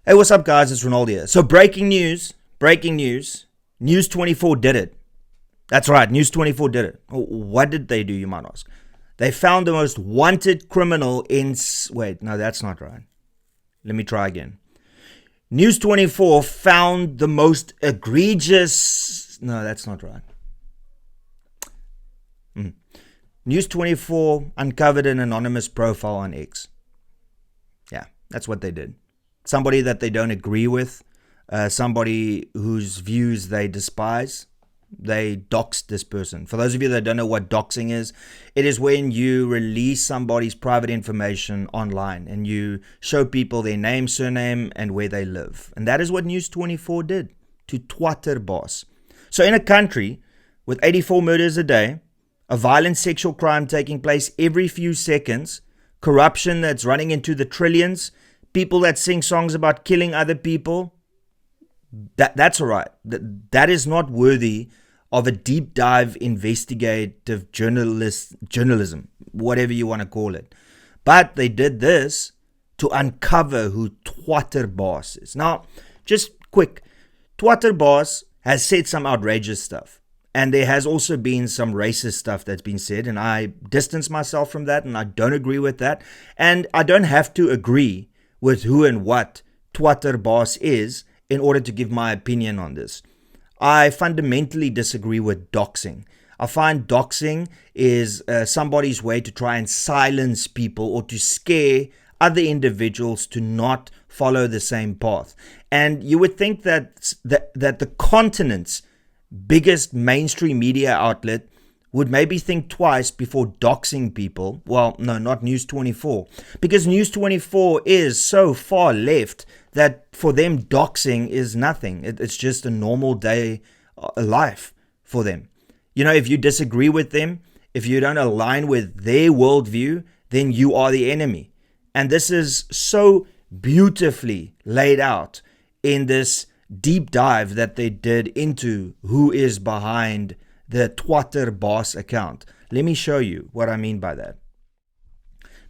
Hey, what's up, guys? It's Ronaldo here. So, breaking news. News 24 did it. That's right, News 24 did it. What did they do, you might ask? They found the most wanted criminal in. Wait, no, that's not right. Let me try again. News 24 found the most egregious. No, that's not right. News 24 uncovered an anonymous profile on X. Yeah, that's what they did. Somebody that they don't agree with, somebody whose views they despise, they doxed this person. For those of you that don't know what doxing is, it is when you release somebody's private information online and you show people their name, surname, and where they live. And that is what News 24 did to Twatterboss. So in a country with 84 murders a day, a violent sexual crime taking place every few seconds, corruption that's running into the trillions, people that sing songs about killing other people, that's all right. That is not worthy of a deep dive investigative journalism, whatever you want to call it. But they did this to uncover who Twatterboss is. Now, just quick, Twatterboss has said some outrageous stuff. And there has also been some racist stuff that's been said, and I distance myself from that, and I don't agree with that. And I don't have to agree with who and what Twatterboss is in order to give my opinion on this. I fundamentally disagree with doxing. I find doxing is somebody's way to try and silence people or to scare other individuals to not follow the same path. And you would think that the continent's biggest mainstream media outlet would maybe think twice before doxing people. Well, no, not News 24. Because News 24 is so far left that for them doxing is nothing. It's just a normal day life for them. You know, if you disagree with them, if you don't align with their worldview, then you are the enemy. And this is so beautifully laid out in this deep dive that they did into who is behind the Twatterboss account. Let me show you what I mean by that.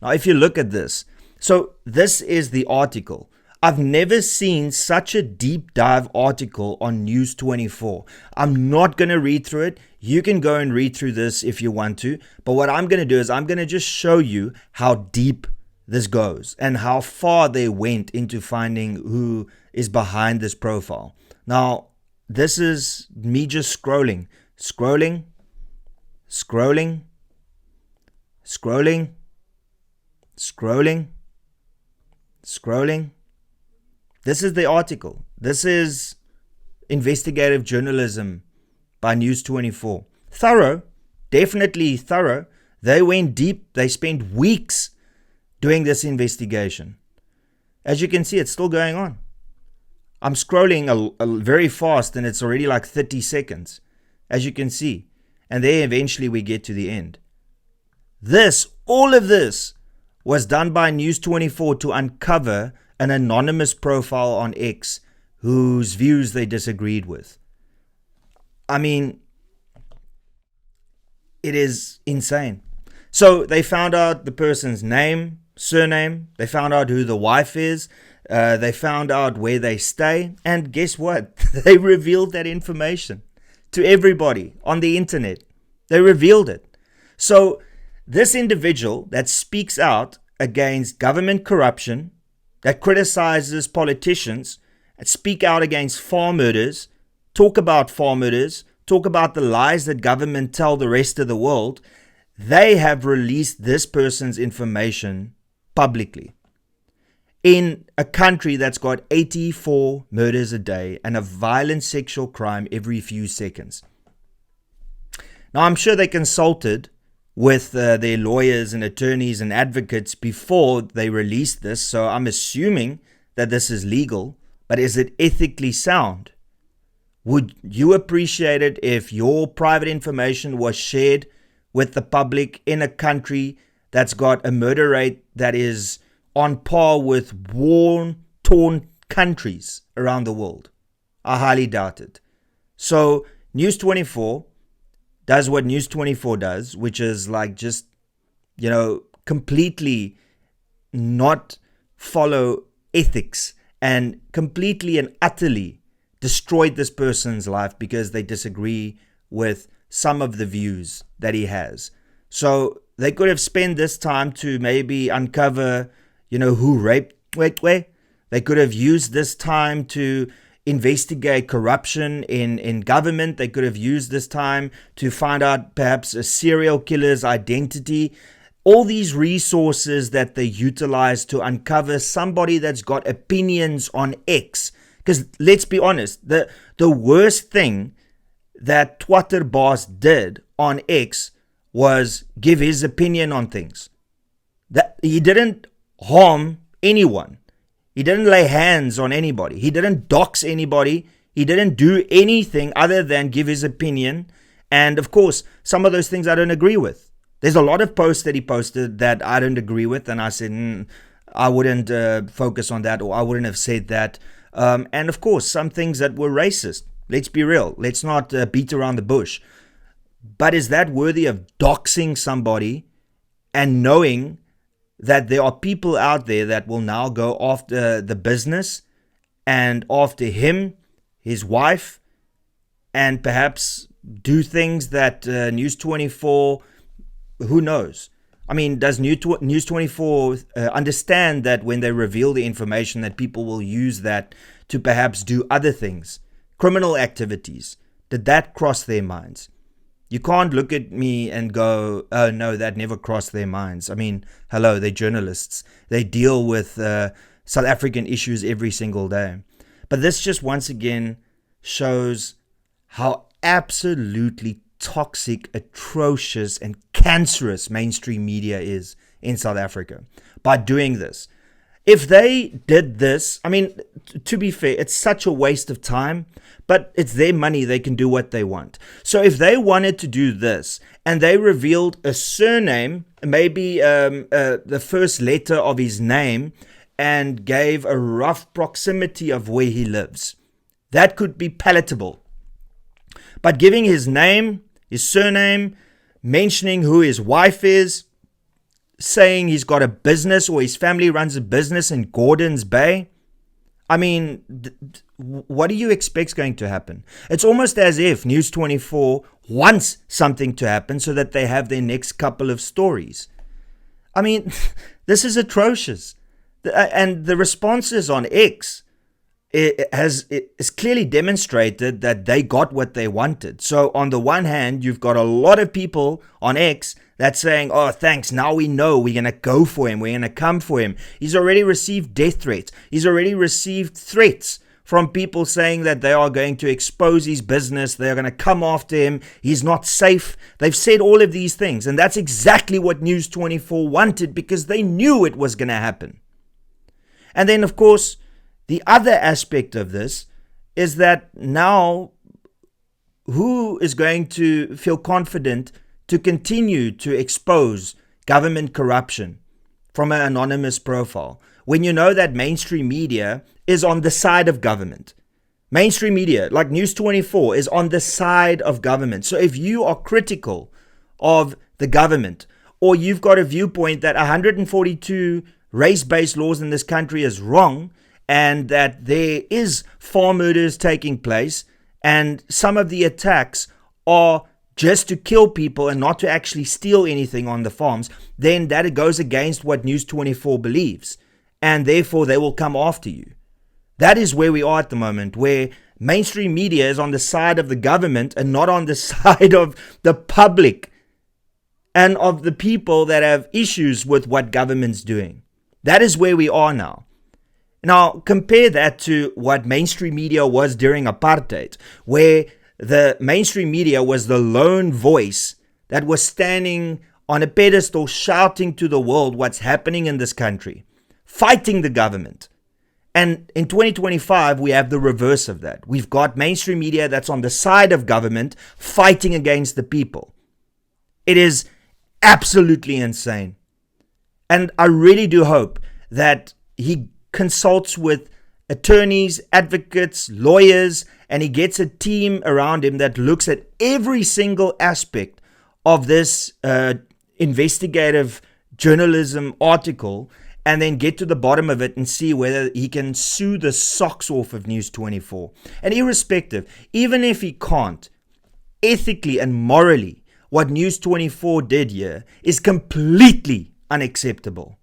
Now, if you look at this, so this is the article. I've never seen such a deep dive article on News 24. I'm not going to read through it. You can go and read through this if you want to. But what I'm going to do is I'm going to just show you how deep this goes and how far they went into finding who is behind this profile. Now, this is me just scrolling. Scrolling. This is the article. This is investigative journalism by News 24. Thorough, definitely thorough. They went deep. They spent weeks doing this investigation. As you can see, it's still going on. I'm scrolling very fast and it's already like 30 seconds, as you can see. And then eventually we get to the end. All of this was done by News 24 to uncover an anonymous profile on X whose views they disagreed with. I mean, it is insane. So they found out the person's name, surname. They found out who the wife is. They found out where they stay. And guess what? They revealed that information to everybody on the internet. They revealed it. So this individual that speaks out against government corruption, that criticizes politicians, and speak out against farm murders, talk about farm murders, talk about the lies that government tell the rest of the world, they have released this person's information publicly in a country that's got 84 murders a day and a violent sexual crime every few seconds. Now, I'm sure they consulted with their lawyers and attorneys and advocates before they released this, so I'm assuming that this is legal, but is it ethically sound? Would you appreciate it if your private information was shared with the public in a country that's got a murder rate that is on par with war-torn countries around the world? I highly doubt it. So News 24 does what News 24 does, which is like just, completely not follow ethics and completely and utterly destroyed this person's life because they disagree with some of the views that he has. So they could have spent this time to maybe uncover, who raped Kwekwe. They could have used this time to investigate corruption in government. They could have used this time to find out perhaps a serial killer's identity. All these resources that they utilize to uncover somebody that's got opinions on X. Because let's be honest, the worst thing that Twatterbaas did on X was give his opinion on things. That he didn't harm anyone. He didn't lay hands on anybody. He didn't dox anybody. He didn't do anything other than give his opinion. And of course, some of those things I don't agree with. There's a lot of posts that he posted that I don't agree with. And I said, I wouldn't focus on that, or I wouldn't have said that. And of course, some things that were racist. Let's be real. Let's not beat around the bush. But is that worthy of doxing somebody and knowing that there are people out there that will now go after the business and after him, his wife, and perhaps do things that News 24, who knows? I mean, does News 24 understand that when they reveal the information that people will use that to perhaps do other things, criminal activities? Did that cross their minds? You can't look at me and go, oh no, that never crossed their minds. I mean, hello, they're journalists. They deal with South African issues every single day. But this just once again shows how absolutely toxic, atrocious, and cancerous mainstream media is in South Africa by doing this. If they did this, I mean, to be fair, it's such a waste of time, but it's their money. They can do what they want. So if they wanted to do this and they revealed a surname, maybe the first letter of his name, and gave a rough proximity of where he lives, that could be palatable. But giving his name, his surname, mentioning who his wife is, saying he's got a business or his family runs a business in Gordons Bay. I mean, what do you expect's going to happen? It's almost as if News 24 wants something to happen so that they have their next couple of stories. I mean, this is atrocious. And the responses on X it's clearly demonstrated that they got what they wanted. So on the one hand, you've got a lot of people on X that's saying, oh, thanks, now we know we're going to go for him. We're going to come for him. He's already received death threats. He's already received threats from people saying that they are going to expose his business. They're going to come after him. He's not safe. They've said all of these things. And that's exactly what News 24 wanted because they knew it was going to happen. And then, of course, the other aspect of this is that now who is going to feel confident to continue to expose government corruption from an anonymous profile when you know that mainstream media is on the side of government? Mainstream media, like News 24, is on the side of government. So if you are critical of the government, or you've got a viewpoint that 142 race-based laws in this country is wrong, and that there is farm murders taking place, and some of the attacks are just to kill people and not to actually steal anything on the farms, then that goes against what News 24 believes, and therefore they will come after you. That is where we are at the moment, where mainstream media is on the side of the government and not on the side of the public and of the people that have issues with what government's doing. That is where we are now. Now, compare that to what mainstream media was during apartheid, where the mainstream media was the lone voice that was standing on a pedestal shouting to the world what's happening in this country, fighting the government. And in 2025, we have the reverse of that. We've got mainstream media that's on the side of government fighting against the people. It is absolutely insane. And I really do hope that he consults with attorneys, advocates, lawyers, and he gets a team around him that looks at every single aspect of this investigative journalism article and then get to the bottom of it and see whether he can sue the socks off of News 24. And irrespective, even if he can't, ethically and morally, what News 24 did here is completely unacceptable.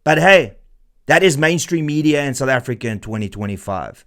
But hey, that is mainstream media in South Africa in 2025.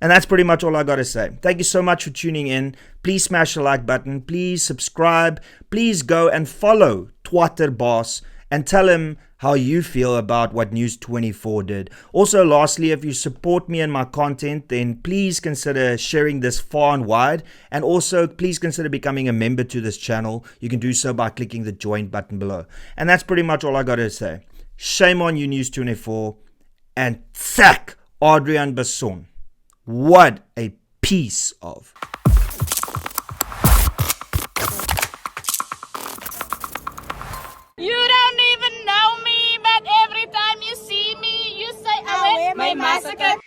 And that's pretty much all I got to say. Thank you so much for tuning in. Please smash the like button. Please subscribe. Please go and follow Twatterboss and tell him how you feel about what News 24 did. Also, lastly, if you support me and my content, then please consider sharing this far and wide. And also, please consider becoming a member to this channel. You can do so by clicking the join button below. And that's pretty much all I got to say. Shame on you, News 24. And sack Adrian Basson. What a piece of... You don't even know me, but every time you see me, you say I went my massacre.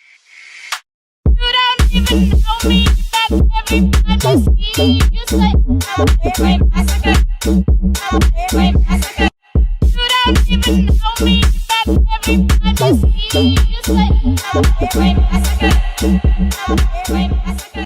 You don't even know me, but every time you see me, you say I went my massacre. My massacre. You don't even know me, but every time you see me, you say I went my massacre. My massacre.